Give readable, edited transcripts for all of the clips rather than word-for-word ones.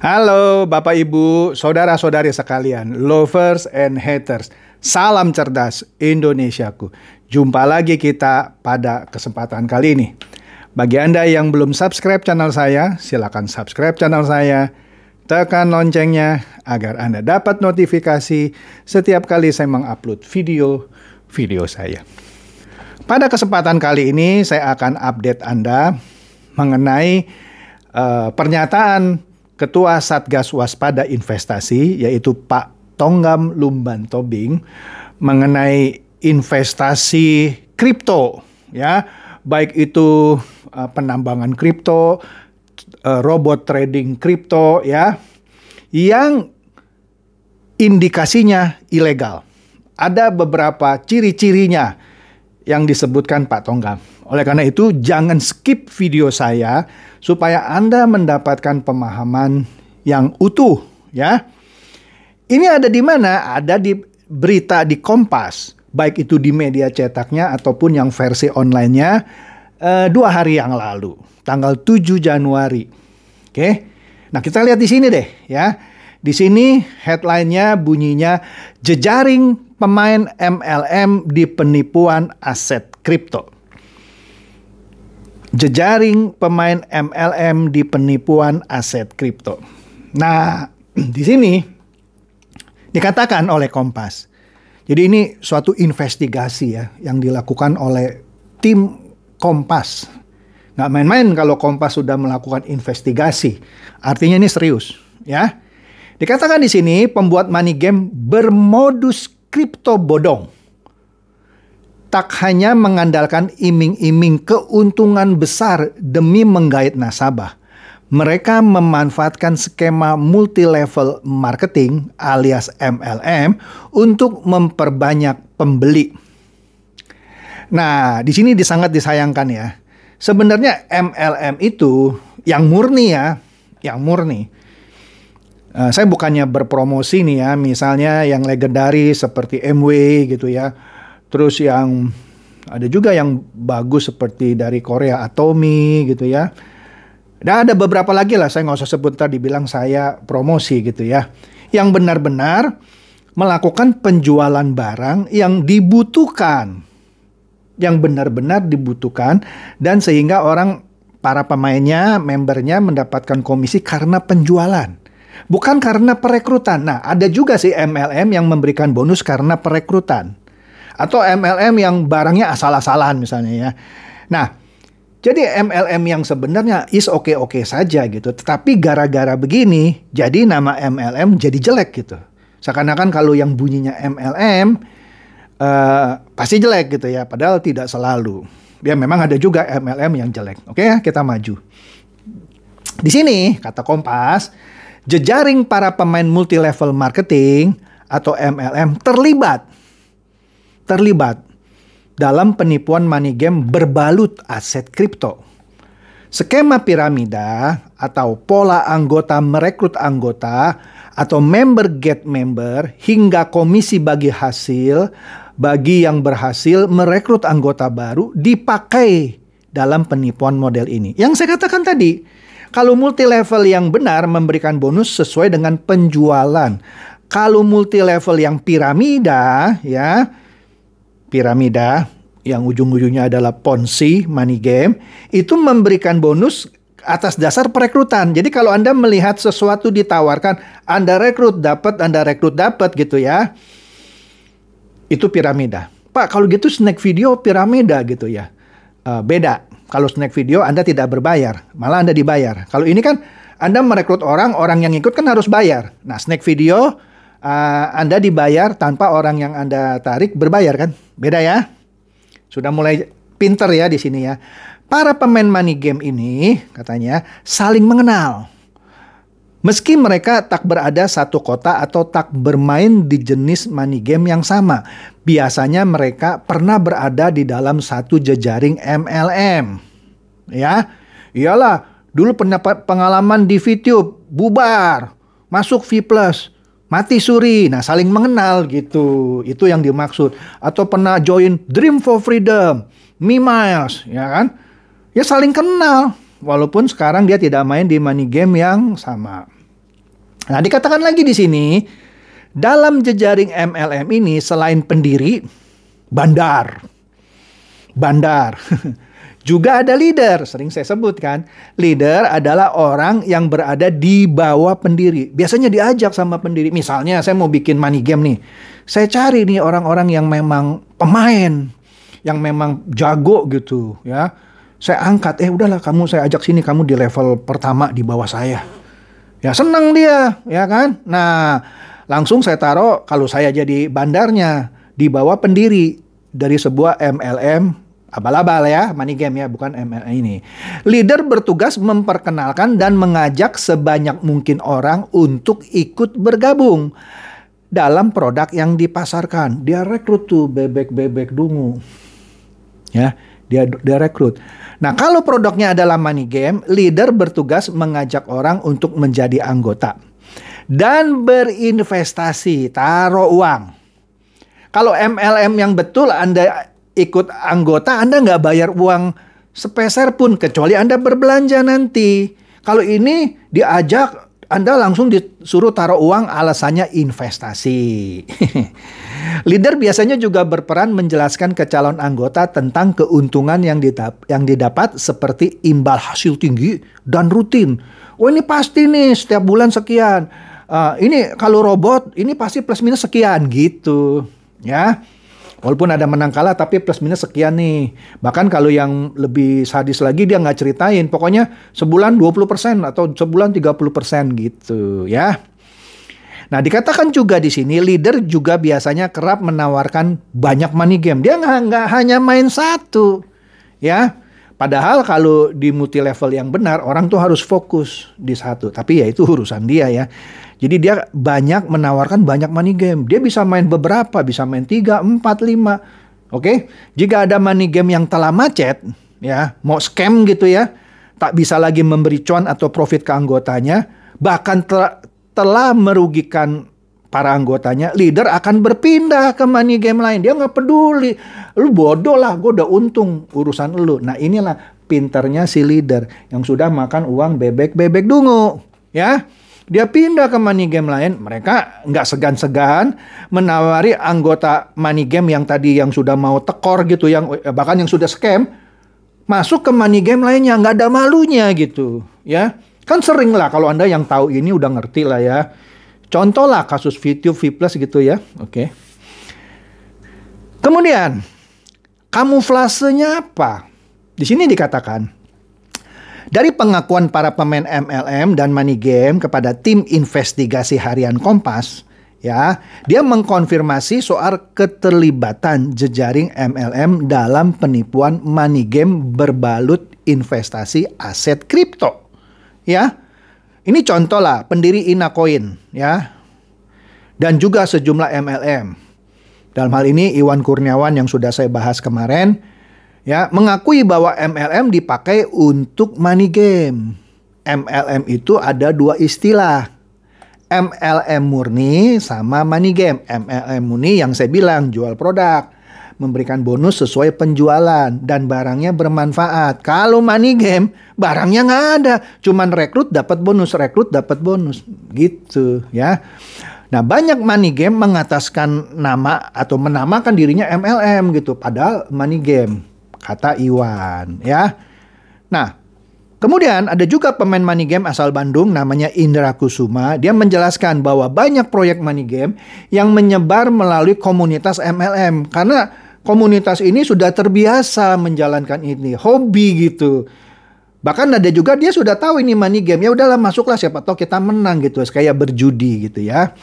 Halo Bapak Ibu, saudara-saudari sekalian, lovers and haters. Salam cerdas Indonesiaku. Jumpa lagi kita pada kesempatan kali ini. Bagi Anda yang belum subscribe channel saya, silakan subscribe channel saya. Tekan loncengnya agar Anda dapat notifikasi setiap kali saya mengupload video saya. Pada kesempatan kali ini saya akan update Anda mengenai pernyataan Ketua Satgas Waspada Investasi, yaitu Pak Tonggam Lumban Tobing, mengenai investasi kripto, ya, baik itu penambangan kripto, robot trading kripto, ya, yang indikasinya ilegal. Ada beberapa ciri-cirinya yang disebutkan Pak Tonggam. Oleh karena itu, jangan skip video saya supaya Anda mendapatkan pemahaman yang utuh, ya. Ini ada di mana? Ada di berita di Kompas, baik itu di media cetaknya ataupun yang versi online-nya 2 hari yang lalu, tanggal 7 Januari. Oke. Nah, kita lihat di sini deh, ya. Di sini headline-nya bunyinya jejaring pemain MLM di penipuan aset kripto. Jejaring pemain MLM di penipuan aset kripto. Nah, di sini dikatakan oleh Kompas. Jadi ini suatu investigasi ya yang dilakukan oleh tim Kompas. Nggak main-main kalau Kompas sudah melakukan investigasi. Artinya ini serius, ya. Dikatakan di sini pembuat money game bermodus kripto bodong. Tak hanya mengandalkan iming-iming keuntungan besar demi menggait nasabah, mereka memanfaatkan skema multi-level marketing alias MLM untuk memperbanyak pembeli. Nah, di sini sangat disayangkan ya. Sebenarnya MLM itu yang murni ya, yang murni. Saya bukannya berpromosi nih ya, misalnya yang legendaris seperti MW gitu ya. Terus yang ada juga yang bagus seperti dari Korea Atomi gitu ya. Dan ada beberapa lagi lah, saya nggak usah sebut tadi dibilang saya promosi gitu ya. Yang benar-benar melakukan penjualan barang yang dibutuhkan. Yang benar-benar dibutuhkan dan sehingga para pemainnya, membernya mendapatkan komisi karena penjualan. Bukan karena perekrutan. Nah, ada juga sih MLM yang memberikan bonus karena perekrutan. Atau MLM yang barangnya asal-asalan misalnya ya. Nah, jadi MLM yang sebenarnya is oke-oke saja gitu. Tetapi gara-gara begini, jadi nama MLM jadi jelek gitu. Seakan-akan kalau yang bunyinya MLM, pasti jelek gitu ya. Padahal tidak selalu. Ya memang ada juga MLM yang jelek. Oke ya, kita maju. Di sini, kata Kompas, jejaring para pemain multi-level marketing atau MLM terlibat dalam penipuan money game berbalut aset kripto. Skema piramida atau pola anggota merekrut anggota atau member get member hingga komisi bagi hasil bagi yang berhasil merekrut anggota baru dipakai dalam penipuan model ini. Yang saya katakan tadi, kalau multi level yang benar memberikan bonus sesuai dengan penjualan. Kalau multi level yang piramida ya, piramida yang ujung-ujungnya adalah Ponzi, money game, itu memberikan bonus atas dasar perekrutan. Jadi kalau Anda melihat sesuatu ditawarkan, Anda rekrut dapat gitu ya. Itu piramida. Pak, kalau gitu snack video piramida gitu ya. Beda. Kalau snack video Anda tidak berbayar, malah Anda dibayar. Kalau ini kan Anda merekrut orang yang ikut kan harus bayar. Nah, snack video Anda dibayar tanpa orang yang Anda tarik berbayar kan? Beda ya. Sudah mulai pinter ya di sini ya. Para pemain money game ini katanya saling mengenal. Meski mereka tak berada satu kota atau tak bermain di jenis money game yang sama. Biasanya mereka pernah berada di dalam satu jejaring MLM. Ya, iyalah dulu pengalaman di VTube, bubar, masuk V+, mati suri. Nah, saling mengenal gitu. Itu yang dimaksud. Atau pernah join Dream for Freedom, Miles, ya kan? Ya saling kenal. Walaupun sekarang dia tidak main di money game yang sama. Nah, dikatakan lagi di sini, dalam jejaring MLM ini selain pendiri, bandar. Juga ada leader, sering saya sebutkan. Leader adalah orang yang berada di bawah pendiri. Biasanya diajak sama pendiri. Misalnya saya mau bikin money game nih. Saya cari nih orang-orang yang memang pemain, yang memang jago gitu ya. Saya angkat, udahlah kamu saya ajak sini, kamu di level pertama di bawah saya. Ya senang dia, ya kan? Nah, langsung saya taruh kalau saya jadi bandarnya di bawah pendiri dari sebuah MLM, abal-abal ya, money game ya, bukan MLM ini. Leader bertugas memperkenalkan dan mengajak sebanyak mungkin orang untuk ikut bergabung dalam produk yang dipasarkan. Dia rekrut tuh bebek-bebek dungu. Ya, dia rekrut. Nah, kalau produknya adalah money game, leader bertugas mengajak orang untuk menjadi anggota dan berinvestasi, taruh uang. Kalau MLM yang betul Anda ikut anggota, Anda nggak bayar uang sepeser pun, kecuali Anda berbelanja nanti. Kalau ini diajak, Anda langsung disuruh taruh uang, alasannya investasi. Leader biasanya juga berperan menjelaskan ke calon anggota tentang keuntungan yang didapat seperti imbal hasil tinggi dan rutin. Oh ini pasti nih setiap bulan sekian. Ini kalau robot ini pasti plus minus sekian gitu ya. Walaupun ada menang kalah tapi plus minus sekian nih. Bahkan kalau yang lebih sadis lagi dia nggak ceritain. Pokoknya sebulan 20% atau sebulan 30% gitu ya. Nah, dikatakan juga di sini leader juga biasanya kerap menawarkan banyak money game. Dia nggak hanya main satu, ya. Padahal kalau di multi level yang benar, orang tuh harus fokus di satu. Tapi ya itu urusan dia ya. Jadi dia banyak menawarkan banyak money game. Dia bisa main beberapa, bisa main 3, 4, 5. Oke? Jika ada money game yang telah macet, ya, mau scam gitu ya, tak bisa lagi memberi cuan atau profit ke anggotanya, bahkan telah merugikan para anggotanya, leader akan berpindah ke money game lain. Dia nggak peduli. Lu bodoh lah, gue udah untung urusan lu. Nah inilah pinternya si leader yang sudah makan uang bebek-bebek dungu. Ya, dia pindah ke money game lain. Mereka nggak segan-segan menawari anggota money game yang tadi yang sudah mau tekor gitu, yang bahkan yang sudah scam, masuk ke money game lainnya, nggak ada malunya gitu. Ya. Kan sering lah kalau Anda yang tahu ini udah ngerti lah ya. Contoh lah kasus video V+ gitu ya. Oke. Kemudian kamuflasenya apa? Di sini dikatakan dari pengakuan para pemain MLM dan money game kepada tim investigasi harian Kompas, ya, dia mengkonfirmasi soal keterlibatan jejaring MLM dalam penipuan money game berbalut investasi aset kripto. Ya, ini contoh lah pendiri Inacoin ya, dan juga sejumlah MLM. Dalam hal ini Iwan Kurniawan yang sudah saya bahas kemarin, ya, mengakui bahwa MLM dipakai untuk money game. MLM itu ada dua istilah, MLM murni sama money game. MLM murni yang saya bilang jual produk, memberikan bonus sesuai penjualan dan barangnya bermanfaat. Kalau money game barangnya nggak ada, cuman rekrut dapat bonus gitu ya. Nah, banyak money game mengataskan nama atau menamakan dirinya MLM gitu, padahal money game, kata Iwan ya. Nah, kemudian ada juga pemain money game asal Bandung namanya Indra Kusuma. Dia menjelaskan bahwa banyak proyek money game yang menyebar melalui komunitas MLM karena komunitas ini sudah terbiasa menjalankan ini, hobi gitu. Bahkan ada juga dia sudah tahu ini money game, ya udahlah masuklah siapa tahu kita menang gitu, kayak berjudi gitu ya.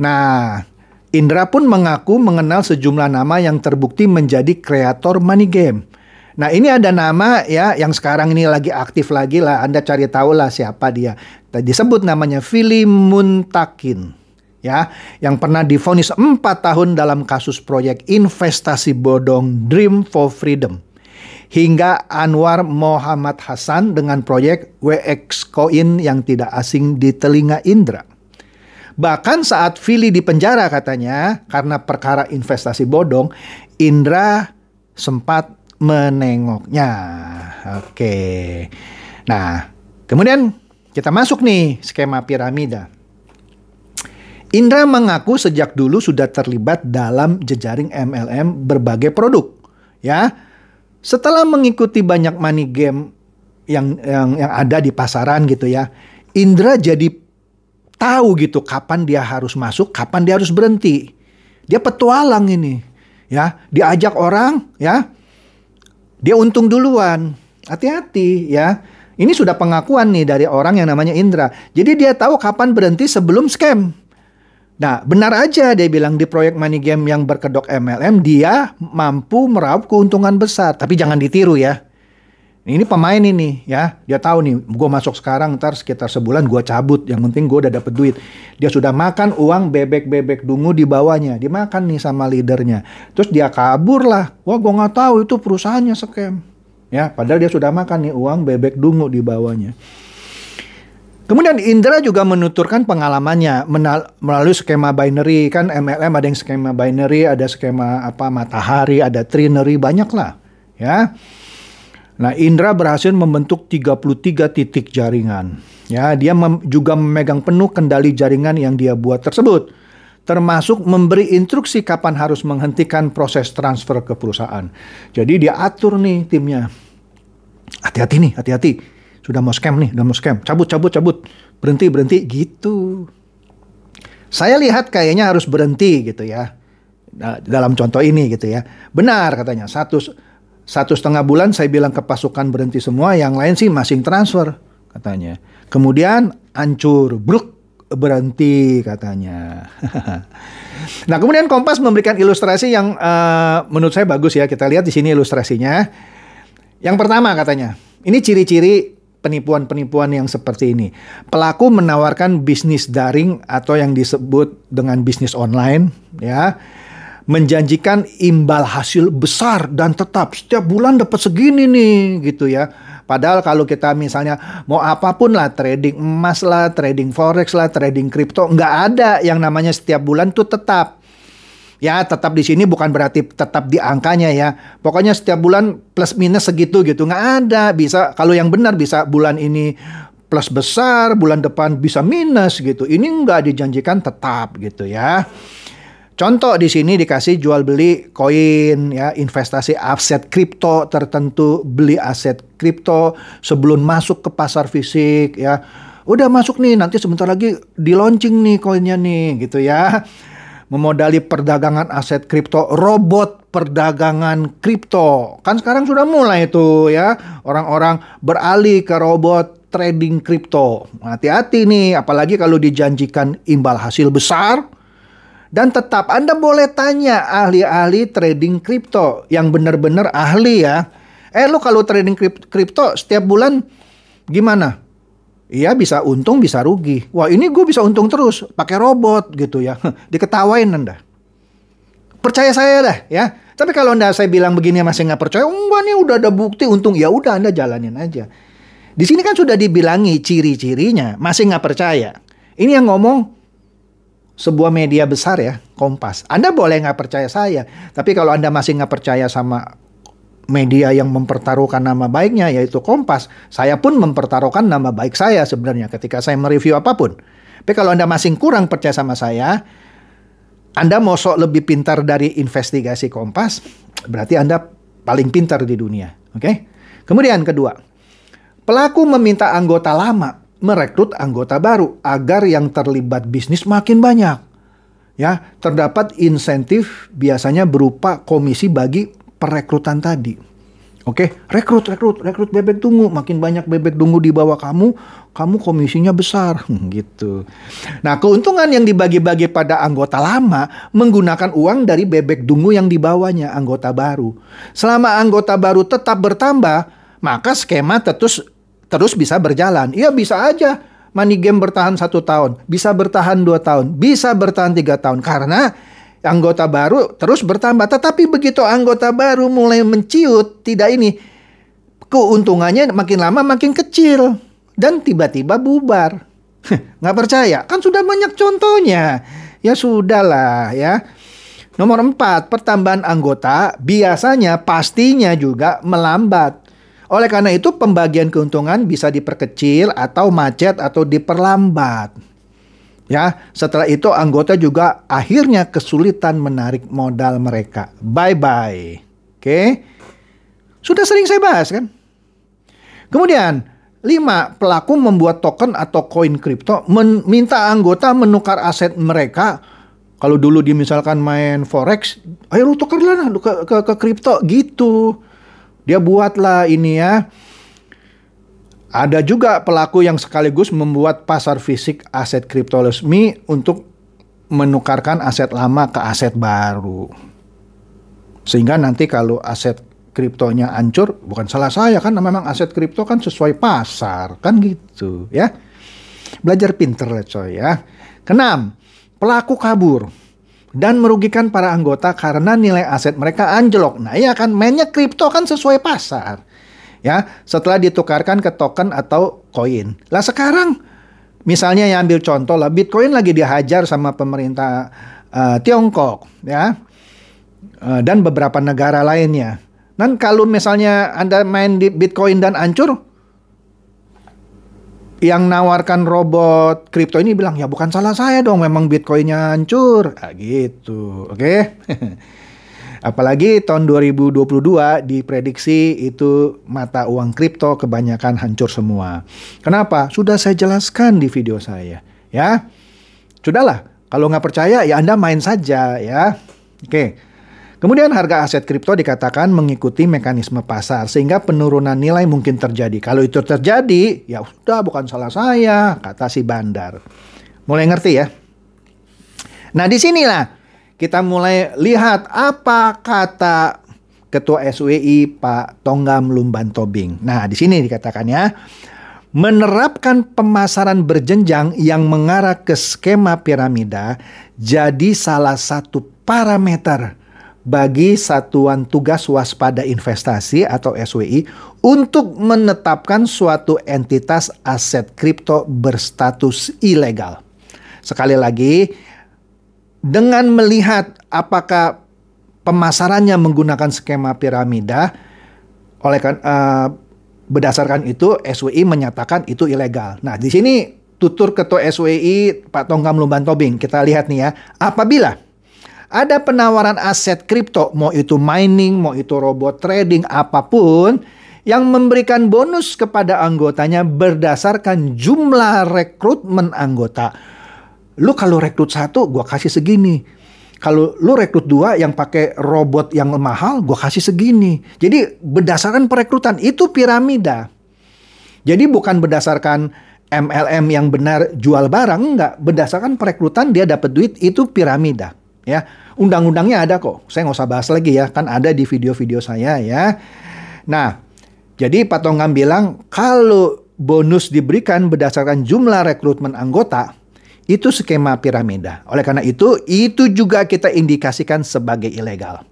Nah, Indra pun mengaku mengenal sejumlah nama yang terbukti menjadi kreator money game. Nah, ini ada nama ya yang sekarang ini lagi aktif lagi lah, Anda cari tahu lah siapa dia. Tadi disebut namanya Fili Muntakin. Ya, yang pernah divonis 4 tahun dalam kasus proyek investasi bodong Dream for Freedom. Hingga Anwar Muhammad Hasan dengan proyek WX Coin yang tidak asing di telinga Indra. Bahkan saat Fili di penjara katanya karena perkara investasi bodong, Indra sempat menengoknya. Oke. Nah, kemudian kita masuk nih skema piramida. Indra mengaku sejak dulu sudah terlibat dalam jejaring MLM berbagai produk. Ya, setelah mengikuti banyak money game yang ada di pasaran gitu ya, Indra jadi tahu gitu kapan dia harus masuk, kapan dia harus berhenti. Dia petualang ini, ya, diajak orang, ya, dia untung duluan. Hati-hati ya. Ini sudah pengakuan nih dari orang yang namanya Indra. Jadi dia tahu kapan berhenti sebelum scam. Nah, benar aja dia bilang di proyek money game yang berkedok MLM dia mampu meraup keuntungan besar. Tapi jangan ditiru ya. Ini pemain ini ya. Dia tahu nih, gue masuk sekarang ntar sekitar sebulan gue cabut. Yang penting gue udah dapet duit. Dia sudah makan uang bebek-bebek dungu di bawahnya. Dimakan nih sama leadernya. Terus dia kabur lah. Wah, gue nggak tahu itu perusahaannya scam. Ya, padahal dia sudah makan nih uang bebek dungu di bawahnya. Kemudian Indra juga menuturkan pengalamannya melalui skema binary. Kan MLM ada yang skema binary, ada skema matahari, ada trinary, banyak lah. Ya. Nah, Indra berhasil membentuk 33 titik jaringan. Ya, dia juga memegang penuh kendali jaringan yang dia buat tersebut. Termasuk memberi instruksi kapan harus menghentikan proses transfer ke perusahaan. Jadi dia atur nih timnya. Hati-hati nih, hati-hati. Sudah mau scam nih, udah mau scam. Cabut. Berhenti gitu. Saya lihat kayaknya harus berhenti gitu ya. Dalam contoh ini gitu ya. Benar katanya. Satu setengah bulan saya bilang ke pasukan berhenti semua. Yang lain sih masing transfer katanya. Kemudian hancur. Berhenti katanya. Nah, kemudian Kompas memberikan ilustrasi yang menurut saya bagus ya. Kita lihat di sini ilustrasinya. Yang pertama katanya. Ini ciri-ciri penipuan-penipuan yang seperti ini. Pelaku menawarkan bisnis daring atau yang disebut dengan bisnis online, ya, menjanjikan imbal hasil besar dan tetap setiap bulan dapat segini nih, gitu ya. Padahal kalau kita misalnya mau apapun lah, trading emas lah, trading forex lah, trading kripto, nggak ada yang namanya setiap bulan tuh tetap. Ya, tetap di sini bukan berarti tetap di angkanya ya. Pokoknya setiap bulan plus minus segitu gitu. Nggak ada. Bisa, kalau yang benar bisa bulan ini plus besar, bulan depan bisa minus gitu. Ini nggak dijanjikan tetap gitu ya. Contoh di sini dikasih jual beli koin ya, investasi aset kripto tertentu, beli aset kripto sebelum masuk ke pasar fisik ya. Udah masuk nih, nanti sebentar lagi di launching nih koinnya nih gitu ya. Memodali perdagangan aset kripto, robot perdagangan kripto. Kan sekarang sudah mulai tuh ya, orang-orang beralih ke robot trading kripto. Hati-hati nih, apalagi kalau dijanjikan imbal hasil besar. Dan tetap Anda boleh tanya ahli-ahli trading kripto yang benar-benar ahli ya. Lu kalau trading kripto setiap bulan gimana? Iya, bisa untung, bisa rugi. Wah, ini gue bisa untung terus pakai robot gitu ya. Diketawain Anda. Percaya saya dah ya. Tapi kalau Anda saya bilang begini masih nggak percaya, enggak nih udah ada bukti untung, ya udah Anda jalanin aja. Di sini kan sudah dibilangi ciri-cirinya, masih nggak percaya. Ini yang ngomong sebuah media besar ya, Kompas. Anda boleh nggak percaya saya, tapi kalau Anda masih nggak percaya sama media yang mempertaruhkan nama baiknya yaitu Kompas, saya pun mempertaruhkan nama baik saya sebenarnya ketika saya mereview apapun. Tapi kalau Anda masih kurang percaya sama saya, Anda mau sok lebih pintar dari investigasi Kompas, berarti Anda paling pintar di dunia. Oke? Kemudian kedua, pelaku meminta anggota lama merekrut anggota baru agar yang terlibat bisnis makin banyak. Ya, terdapat insentif biasanya berupa komisi bagi perekrutan tadi. Oke, rekrut bebek dungu, makin banyak bebek dungu di bawah kamu komisinya besar, gitu. Nah, keuntungan yang dibagi-bagi pada anggota lama menggunakan uang dari bebek dungu yang dibawanya anggota baru. Selama anggota baru tetap bertambah, maka skema terus bisa berjalan. Iya, bisa aja money game bertahan 1 tahun, bisa bertahan 2 tahun, bisa bertahan 3 tahun karena anggota baru terus bertambah. Tetapi begitu anggota baru mulai menciut, keuntungannya makin lama makin kecil. Dan tiba-tiba bubar. Nggak percaya? Kan sudah banyak contohnya. Ya sudahlah ya. Nomor 4, pertambahan anggota biasanya pastinya juga melambat. Oleh karena itu pembagian keuntungan bisa diperkecil atau macet atau diperlambat. Ya, setelah itu anggota juga akhirnya kesulitan menarik modal mereka. Bye-bye. Oke. Sudah sering saya bahas kan? Kemudian, 5. Pelaku membuat token atau koin kripto meminta anggota menukar aset mereka. Kalau dulu dia misalkan main forex, ayo lu tukarlah ke kripto gitu. Dia buatlah ini ya. Ada juga pelaku yang sekaligus membuat pasar fisik aset kripto resmi untuk menukarkan aset lama ke aset baru. Sehingga nanti kalau aset kriptonya hancur, bukan salah saya kan, memang aset kripto kan sesuai pasar, kan gitu ya. Belajar pinter lah coy ya. Keenam, pelaku kabur dan merugikan para anggota karena nilai aset mereka anjlok. Nah iya kan, mainnya kripto kan sesuai pasar. Ya, setelah ditukarkan ke token atau koin. Lah sekarang, misalnya yang ambil contoh lah, Bitcoin lagi dihajar sama pemerintah Tiongkok, ya, dan beberapa negara lainnya. Dan kalau misalnya Anda main di Bitcoin dan hancur, yang nawarkan robot kripto ini bilang, ya bukan salah saya dong, memang Bitcoinnya hancur. Nah, gitu, oke? Apalagi tahun 2022 diprediksi itu mata uang kripto kebanyakan hancur semua. Kenapa? Sudah saya jelaskan di video saya. Ya, sudahlah. Kalau nggak percaya ya Anda main saja ya. Oke. Kemudian harga aset kripto dikatakan mengikuti mekanisme pasar sehingga penurunan nilai mungkin terjadi. Kalau itu terjadi, ya sudah bukan salah saya, kata si bandar. Mulai ngerti ya? Nah, disinilah kita mulai lihat apa kata Ketua SWI Pak Tonggam Lumban Tobing. Nah, di sini dikatakan ya, menerapkan pemasaran berjenjang yang mengarah ke skema piramida jadi salah satu parameter bagi Satuan Tugas Waspada Investasi atau SWI untuk menetapkan suatu entitas aset kripto berstatus ilegal. Sekali lagi, dengan melihat apakah pemasarannya menggunakan skema piramida, berdasarkan itu SWI menyatakan itu ilegal. Nah, di sini tutur Ketua SWI Pak Tonggam Lumban Tobing. Kita lihat nih ya, apabila ada penawaran aset kripto, mau itu mining, mau itu robot trading, apapun, yang memberikan bonus kepada anggotanya berdasarkan jumlah rekrutmen anggota. Lu kalau rekrut 1, gua kasih segini. Kalau lu rekrut 2 yang pakai robot yang mahal, gua kasih segini. Jadi berdasarkan perekrutan, itu piramida. Jadi bukan berdasarkan MLM yang benar jual barang, enggak. Berdasarkan perekrutan dia dapat duit, itu piramida. Ya, undang-undangnya ada kok. Saya nggak usah bahas lagi ya, kan ada di video-video saya ya. Nah, jadi Pak Tonggam bilang kalau bonus diberikan berdasarkan jumlah rekrutmen anggota, itu skema piramida. Oleh karena itu juga kita indikasikan sebagai ilegal.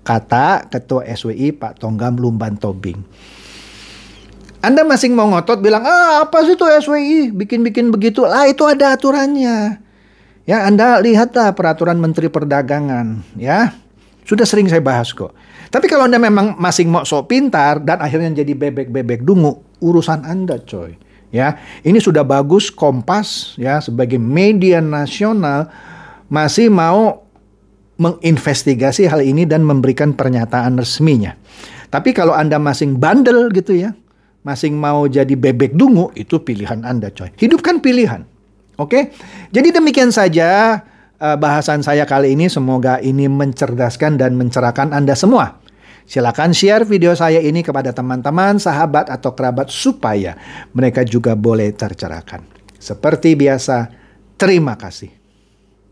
Kata Ketua SWI Pak Tonggam Lumban Tobing. Anda masih mau ngotot bilang, apa sih itu SWI? Bikin-bikin begitu. Lah itu ada aturannya. Ya, Anda lihatlah peraturan Menteri Perdagangan. Ya, sudah sering saya bahas kok. Tapi kalau Anda memang masih mau sok pintar dan akhirnya jadi bebek-bebek dungu, urusan Anda coy. Ya, ini sudah bagus Kompas ya sebagai media nasional masih mau menginvestigasi hal ini dan memberikan pernyataan resminya. Tapi kalau Anda masih bandel gitu ya, masih mau jadi bebek dungu, itu pilihan Anda coy. Hidupkan pilihan. Oke. Jadi demikian saja bahasan saya kali ini, semoga ini mencerdaskan dan mencerahkan Anda semua. Silakan share video saya ini kepada teman-teman, sahabat, atau kerabat supaya mereka juga boleh tercerahkan. Seperti biasa, terima kasih.